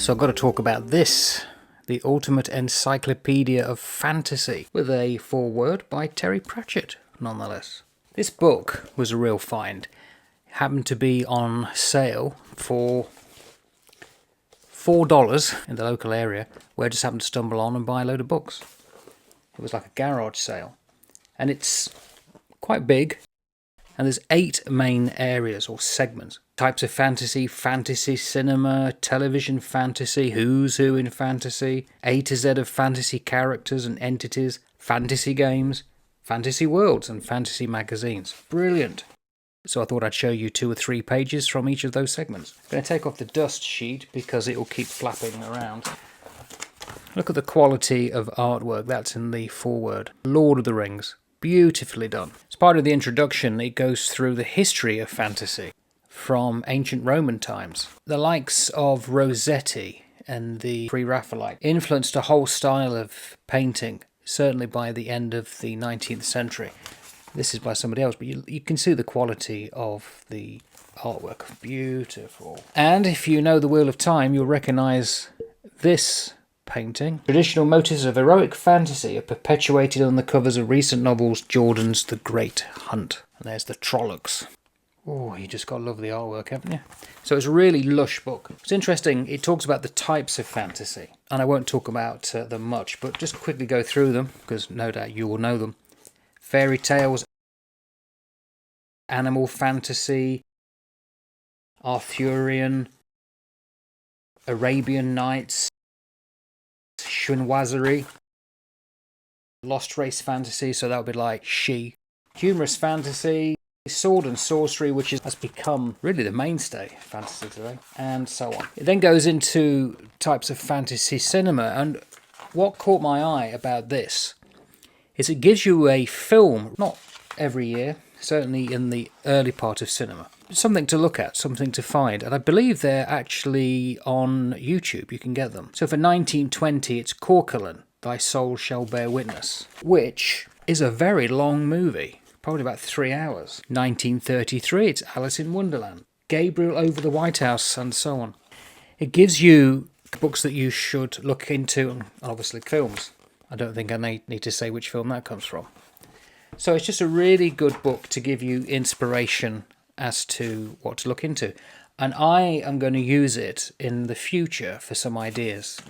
So I've got to talk about this, the Ultimate Encyclopedia of Fantasy, with a foreword by Terry Pratchett, nonetheless. This book was a real find. It happened to be on sale for $4 in the local area, where I just happened to stumble on and buy a load of books. It was like a garage sale. And it's quite big. And there's 8 main areas or segments. Types of fantasy, fantasy cinema, television fantasy, who's who in fantasy, A to Z of fantasy characters and entities, fantasy games, fantasy worlds and fantasy magazines. Brilliant. So I thought I'd show you 2 or 3 pages from each of those segments. I'm going to take off the dust sheet because it will keep flapping around. Look at the quality of artwork. That's in the foreword. Lord of the Rings. Beautifully done. As part of the introduction, it goes through the history of fantasy from ancient Roman times. The likes of Rossetti and the Pre-Raphaelite influenced a whole style of painting, certainly by the end of the 19th century. This is by somebody else, but you can see the quality of the artwork. Beautiful. And if you know the Wheel of Time, you'll recognise this painting. Traditional motifs of heroic fantasy are perpetuated on the covers of recent novels, Jordan's The Great Hunt. And there's the Trollocs. Oh, you just got to love the artwork, haven't you? So it's a really lush book. It's interesting, it talks about the types of fantasy. And I won't talk about them much, but just quickly go through them, because no doubt you will know them. Fairy tales, animal fantasy, Arthurian, Arabian Nights, chinoiserie, lost race fantasy, so that would be like she, humorous fantasy, sword and sorcery, which has become really the mainstay of fantasy today, and so on. It then goes into types of fantasy cinema, and what caught my eye about this is it gives you a film, not every year, certainly in the early part of cinema. Something to look at, something to find, and I believe they're actually on YouTube. You can get them. So for 1920, it's Corcoran, Thy Soul Shall Bear Witness, which is a very long movie, probably about 3 hours. 1933, it's Alice in Wonderland, Gabriel Over the White House, and so on. It gives you books that you should look into, and obviously films. I don't think I need to say which film that comes from. So it's just a really good book to give you inspiration as to what to look into. And I am going to use it in the future for some ideas.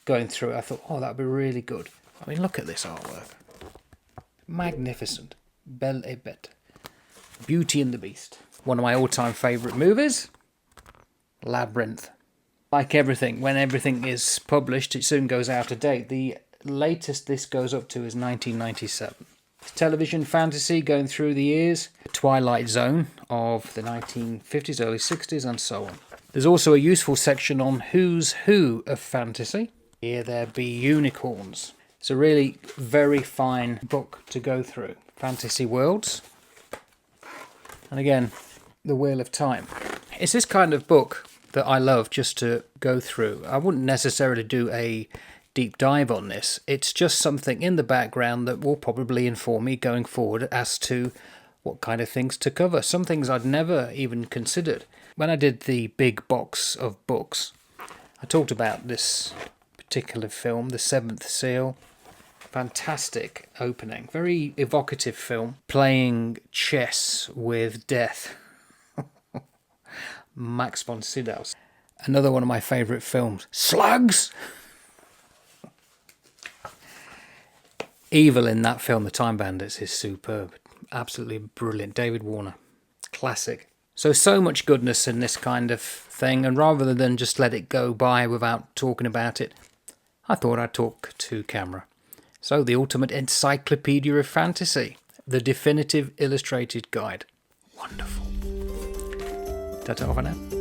Going through it, I thought, oh, that would be really good. I mean, look at this artwork. Magnificent. Belle et Bête. Beauty and the Beast. One of my all-time favourite movies. Labyrinth. Like everything, when everything is published, it soon goes out of date. The latest this goes up to is 1997. Television fantasy going through the years, Twilight Zone of the 1950s, early 60s, and so on. There's also a useful section on who's who of fantasy. Here there be unicorns. It's a really very fine book to go through. Fantasy worlds. And again, the Wheel of Time. It's this kind of book that I love just to go through. I wouldn't necessarily do a deep dive on this. It's just something in the background that will probably inform me going forward as to what kind of things to cover. Some things I'd never even considered. When I did the big box of books, I talked about this particular film, The Seventh Seal. Fantastic opening. Very evocative film. Playing chess with death. Max von Sydow. Another one of my favourite films. Slugs! Evil in that film, The Time Bandits, is superb. Absolutely brilliant. David Warner. Classic. So much goodness in this kind of thing, and rather than just let it go by without talking about it, I thought I'd talk to camera. So, the Ultimate Encyclopedia of Fantasy. The definitive illustrated guide. Wonderful. Ta-ta for now.